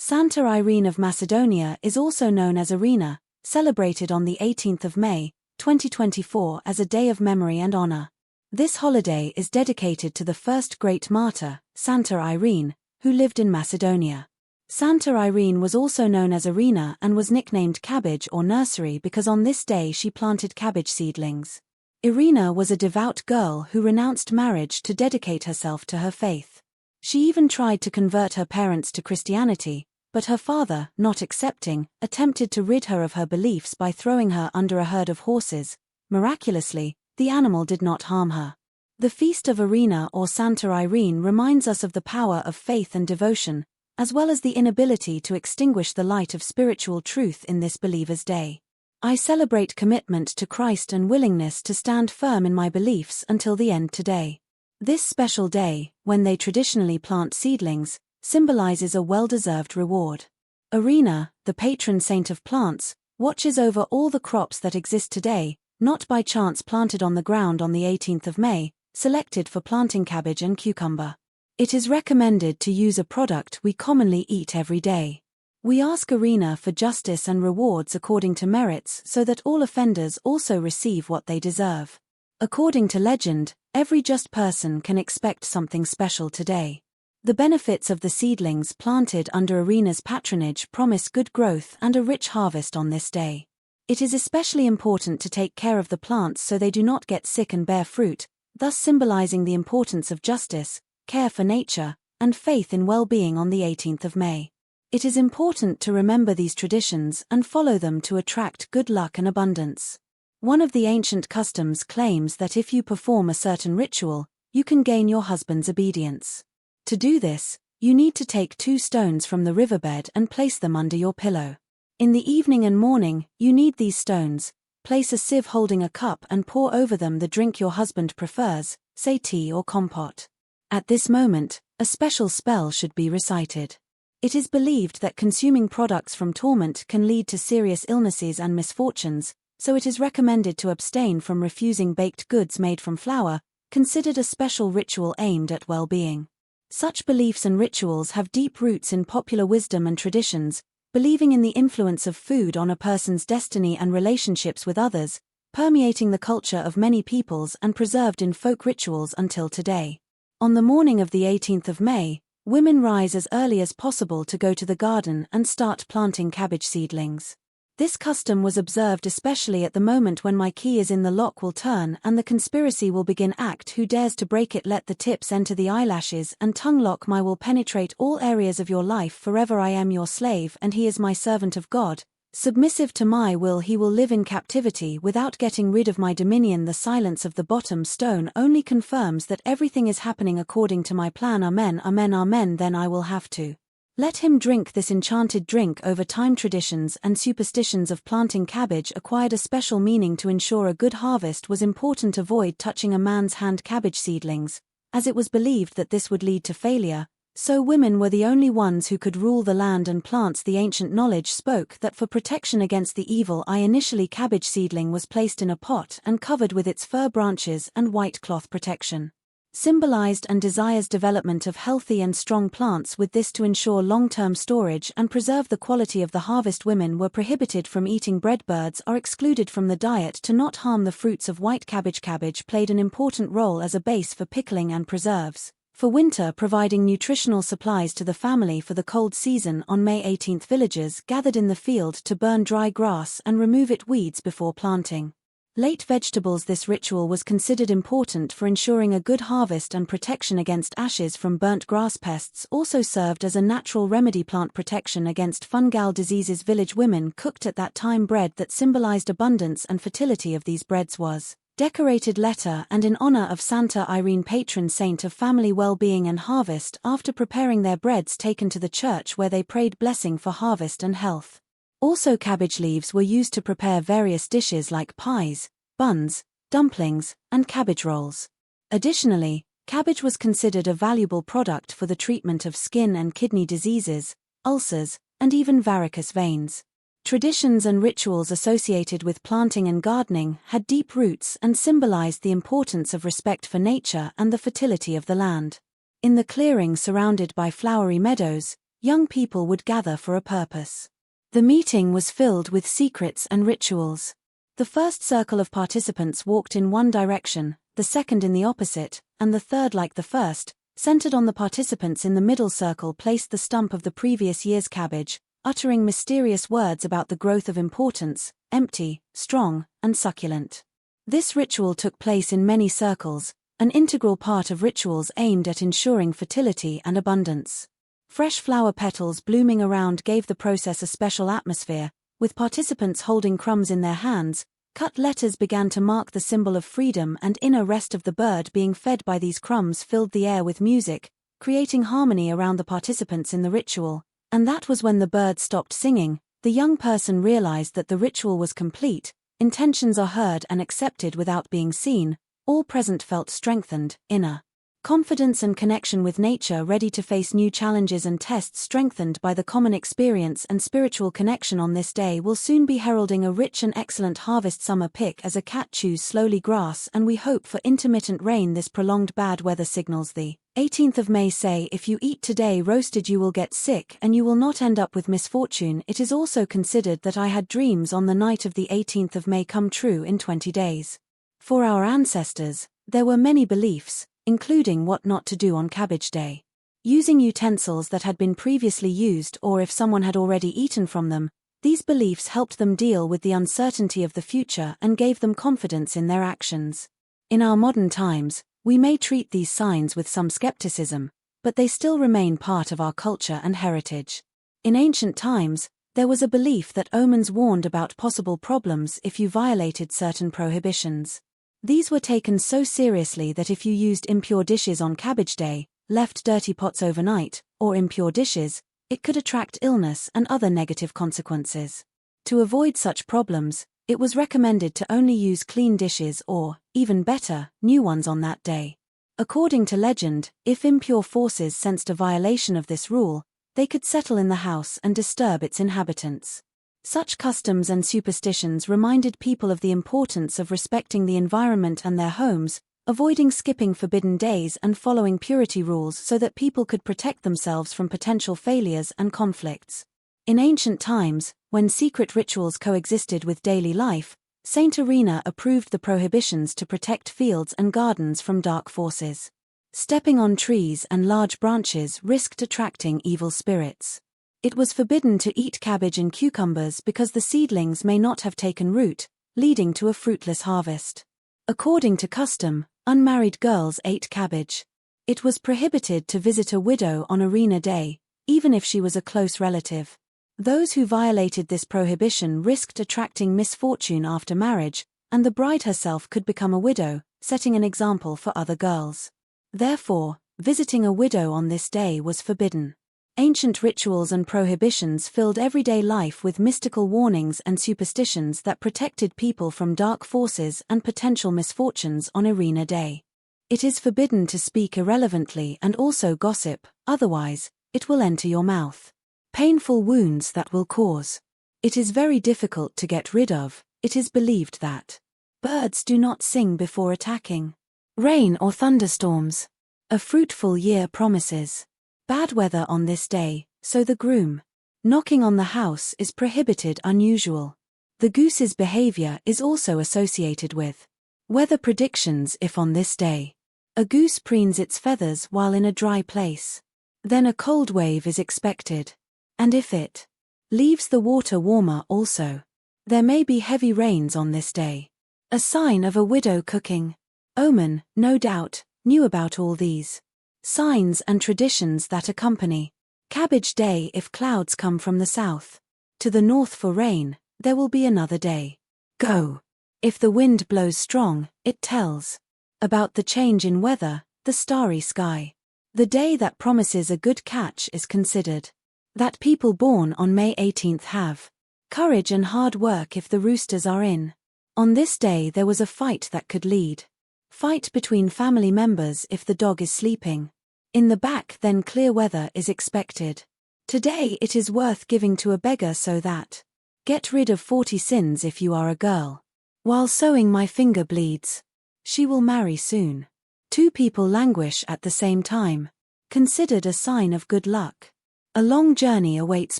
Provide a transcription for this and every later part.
Santa Irene of Macedonia is also known as Irina, celebrated on the 18th of May, 2024 as a day of memory and honor. This holiday is dedicated to the first great martyr, Santa Irene, who lived in Macedonia. Santa Irene was also known as Irina and was nicknamed Cabbage or Nursery because on this day she planted cabbage seedlings. Irina was a devout girl who renounced marriage to dedicate herself to her faith. She even tried to convert her parents to Christianity, but her father, not accepting, attempted to rid her of her beliefs by throwing her under a herd of horses. Miraculously, the animal did not harm her. The feast of Irina or Santa Irene reminds us of the power of faith and devotion, as well as the inability to extinguish the light of spiritual truth in this Believer's Day. I celebrate commitment to Christ and willingness to stand firm in my beliefs until the end today. This special day, when they traditionally plant seedlings, symbolizes a well-deserved reward. Irina, the patron saint of plants, watches over all the crops that exist today, not by chance planted on the ground on the 18th of May, selected for planting cabbage and cucumber. It is recommended to use a product we commonly eat every day. We ask Irina for justice and rewards according to merits so that all offenders also receive what they deserve. According to legend, every just person can expect something special today. The benefits of the seedlings planted under Irina's patronage promise good growth and a rich harvest on this day. It is especially important to take care of the plants so they do not get sick and bear fruit, thus symbolizing the importance of justice, care for nature, and faith in well-being on the 18th of May. It is important to remember these traditions and follow them to attract good luck and abundance. One of the ancient customs claims that if you perform a certain ritual, you can gain your husband's obedience. To do this, you need to take 2 stones from the riverbed and place them under your pillow. In the evening and morning, you knead these stones, place a sieve holding a cup and pour over them the drink your husband prefers, say tea or compote. At this moment, a special spell should be recited. It is believed that consuming products from torment can lead to serious illnesses and misfortunes, so it is recommended to abstain from refusing baked goods made from flour, considered a special ritual aimed at well-being. Such beliefs and rituals have deep roots in popular wisdom and traditions, believing in the influence of food on a person's destiny and relationships with others, permeating the culture of many peoples and preserved in folk rituals until today. On the morning of the 18th of May, women rise as early as possible to go to the garden and start planting cabbage seedlings. This custom was observed especially at the moment when my key is in the lock will turn and the conspiracy will begin. Act who dares to break it, let the tips enter the eyelashes and tongue lock my will penetrate all areas of your life. Forever I am your slave and he is my servant of God. Submissive to my will he will live in captivity without getting rid of my dominion. The silence of the bottom stone only confirms that everything is happening according to my plan. Amen, amen, amen. Then I will have to let him drink this enchanted drink. Over time, traditions and superstitions of planting cabbage acquired a special meaning to ensure a good harvest. Was important. Avoid touching a man's hand cabbage seedlings, as it was believed that this would lead to failure, so women were the only ones who could rule the land and plants. The ancient knowledge spoke that for protection against the evil eye initially cabbage seedling was placed in a pot and covered with its fir branches and white cloth protection. Symbolized and desires development of healthy and strong plants, with this to ensure long-term storage and preserve the quality of the harvest. Women were prohibited from eating bread. Birds are excluded from the diet to not harm the fruits of white cabbage. Cabbage played an important role as a base for pickling and preserves, for winter providing nutritional supplies to the family for the cold season. On May 18th, villagers gathered in the field to burn dry grass and remove its weeds before planting late vegetables. This ritual was considered important for ensuring a good harvest and protection against ashes from burnt grass. Pests also served as a natural remedy. Plant protection against fungal diseases. Village women cooked at that time bread that symbolized abundance and fertility. Of these breads was decorated letter and in honor of Santa Irene, patron saint of family well-being and harvest. After preparing their breads, taken to the church where they prayed blessing for harvest and health. Also, cabbage leaves were used to prepare various dishes like pies, buns, dumplings, and cabbage rolls. Additionally, cabbage was considered a valuable product for the treatment of skin and kidney diseases, ulcers, and even varicose veins. Traditions and rituals associated with planting and gardening had deep roots and symbolized the importance of respect for nature and the fertility of the land. In the clearing surrounded by flowery meadows, young people would gather for a purpose. The meeting was filled with secrets and rituals. The first circle of participants walked in one direction, the second in the opposite, and the third, like the first, centered on the participants in the middle circle, placed the stump of the previous year's cabbage, uttering mysterious words about the growth of importance, empty, strong, and succulent. This ritual took place in many circles, an integral part of rituals aimed at ensuring fertility and abundance. Fresh flower petals blooming around gave the process a special atmosphere, with participants holding crumbs in their hands. Cut letters began to mark the symbol of freedom, and inner rest of the bird being fed by these crumbs filled the air with music, creating harmony around the participants in the ritual. And that was when the bird stopped singing. The young person realized that the ritual was complete, intentions are heard and accepted without being seen, all present felt strengthened, inner confidence and connection with nature, ready to face new challenges and tests, strengthened by the common experience and spiritual connection. On this day will soon be heralding a rich and excellent harvest. Summer pick as a cat chews slowly grass, and we hope for intermittent rain. This prolonged bad weather signals the 18th of May. Say, if you eat today roasted you will get sick and you will not end up with misfortune. It is also considered that I had dreams on the night of the 18th of May come true in 20 days. For our ancestors, there were many beliefs, including what not to do on Cabbage Day. Using utensils that had been previously used, or if someone had already eaten from them, these beliefs helped them deal with the uncertainty of the future and gave them confidence in their actions. In our modern times, we may treat these signs with some skepticism, but they still remain part of our culture and heritage. In ancient times, there was a belief that omens warned about possible problems if you violated certain prohibitions. These were taken so seriously that if you used impure dishes on Cabbage Day, left dirty pots overnight, or impure dishes, it could attract illness and other negative consequences. To avoid such problems, it was recommended to only use clean dishes or, even better, new ones on that day. According to legend, if impure forces sensed a violation of this rule, they could settle in the house and disturb its inhabitants. Such customs and superstitions reminded people of the importance of respecting the environment and their homes, avoiding skipping forbidden days and following purity rules so that people could protect themselves from potential failures and conflicts. In ancient times, when secret rituals coexisted with daily life, Saint Irina approved the prohibitions to protect fields and gardens from dark forces. Stepping on trees and large branches risked attracting evil spirits. It was forbidden to eat cabbage and cucumbers because the seedlings may not have taken root, leading to a fruitless harvest. According to custom, unmarried girls ate cabbage. It was prohibited to visit a widow on Irina Day, even if she was a close relative. Those who violated this prohibition risked attracting misfortune after marriage, and the bride herself could become a widow, setting an example for other girls. Therefore, visiting a widow on this day was forbidden. Ancient rituals and prohibitions filled everyday life with mystical warnings and superstitions that protected people from dark forces and potential misfortunes on Irina Day. It is forbidden to speak irrelevantly and also gossip, otherwise, it will enter your mouth. Painful wounds that will cause. It is very difficult to get rid of. It is believed that birds do not sing before attacking. Rain or thunderstorms. A fruitful year promises. Bad weather on this day, so the groom knocking on the house is prohibited. Unusual. The goose's behavior is also associated with weather predictions. If on this day a goose preens its feathers while in a dry place, then a cold wave is expected. And if it leaves the water warmer also, there may be heavy rains on this day. A sign of a widow cooking. Omen, no doubt, knew about all these signs and traditions that accompany Cabbage Day. If clouds come from the south to the north for rain, there will be another day. Go. If the wind blows strong, it tells about the change in weather, the starry sky. The day that promises a good catch is considered that people born on May 18th have courage and hard work if the roosters are in. On this day there was a fight that could lead fight between family members if the dog is sleeping in the back, then clear weather is expected. Today it is worth giving to a beggar so that get rid of 40 sins. If you are a girl while sewing my finger bleeds, she will marry soon. Two people languish at the same time, considered a sign of good luck. A long journey awaits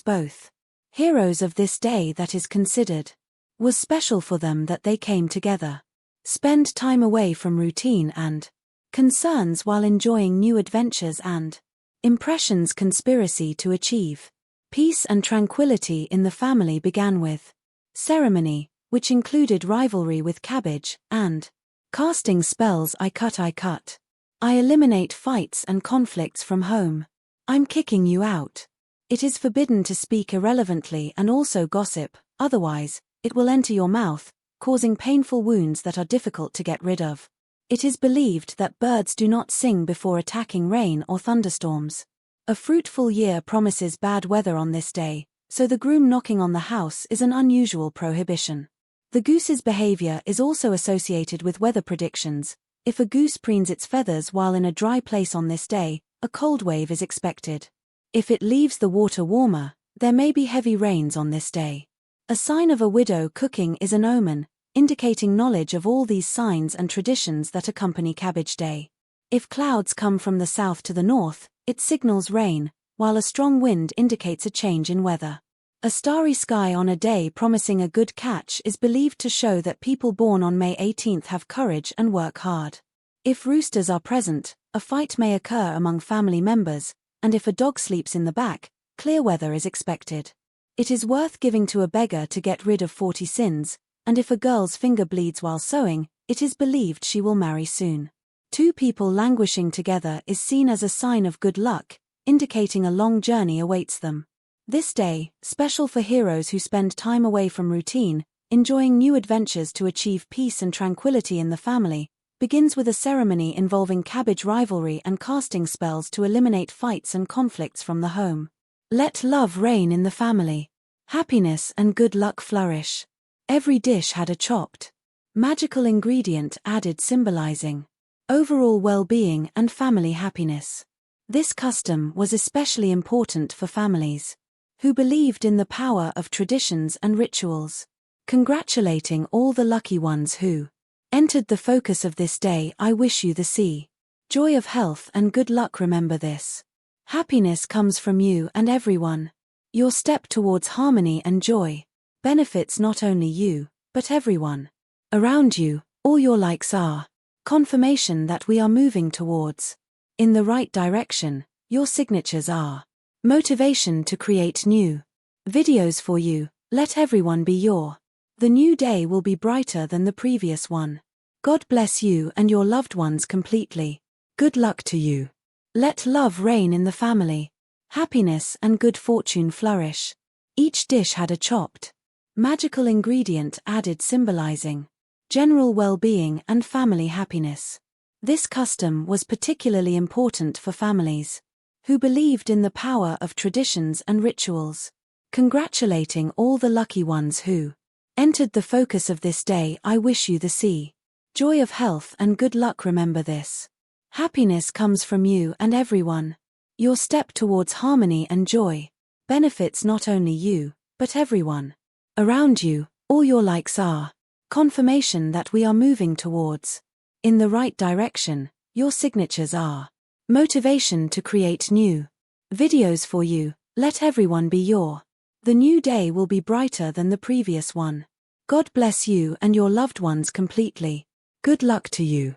both heroes of this day that is considered was special for them that they came together. Spend time away from routine and concerns while enjoying new adventures and impressions conspiracy to achieve peace and tranquility in the family began with ceremony, which included rivalry with cabbage, and casting spells. I cut. I eliminate fights and conflicts from home. I'm kicking you out. It is forbidden to speak irrelevantly and also gossip, otherwise, it will enter your mouth, causing painful wounds that are difficult to get rid of. It is believed that birds do not sing before attacking rain or thunderstorms. A fruitful year promises bad weather on this day, so the groom knocking on the house is an unusual prohibition. The goose's behavior is also associated with weather predictions. If a goose preens its feathers while in a dry place on this day, a cold wave is expected. If it leaves the water warmer, there may be heavy rains on this day. A sign of a widow cooking is an omen, indicating knowledge of all these signs and traditions that accompany Cabbage Day. If clouds come from the south to the north, it signals rain, while a strong wind indicates a change in weather. A starry sky on a day promising a good catch is believed to show that people born on May 18th have courage and work hard. If roosters are present, a fight may occur among family members, and if a dog sleeps in the back, clear weather is expected. It is worth giving to a beggar to get rid of 40 sins, and if a girl's finger bleeds while sewing, it is believed she will marry soon. Two people languishing together is seen as a sign of good luck, indicating a long journey awaits them. This day, special for heroes who spend time away from routine, enjoying new adventures to achieve peace and tranquility in the family, begins with a ceremony involving cabbage rivalry and casting spells to eliminate fights and conflicts from the home. Let love reign in the family. Happiness and good luck flourish. Every dish had a chopped magical ingredient added symbolizing overall well-being and family happiness. This custom was especially important for families who believed in the power of traditions and rituals. Congratulating all the lucky ones who entered the focus of this day. I wish you the joy of health and good luck. Remember this. Happiness comes from you and everyone. Your step towards harmony and joy benefits not only you, but everyone around you. All your likes are confirmation that we are moving towards in the right direction. Your signatures are motivation to create new videos for you. Let everyone be your. The new day will be brighter than the previous one. God bless you and your loved ones completely. Good luck to you. Let love reign in the family. Happiness and good fortune flourish. Each dish had a chopped magical ingredient added symbolizing general well-being and family happiness. This custom was particularly important for families who believed in the power of traditions and rituals. Congratulating all the lucky ones who entered the focus of this day. I wish you the joy of health and good luck. Remember this. Happiness comes from you and everyone. Your step towards harmony and joy benefits not only you, but everyone around you. All your likes are confirmation that we are moving towards in the right direction. Your signatures are motivation to create new videos for you. Let everyone be your. The new day will be brighter than the previous one. God bless you and your loved ones completely. Good luck to you.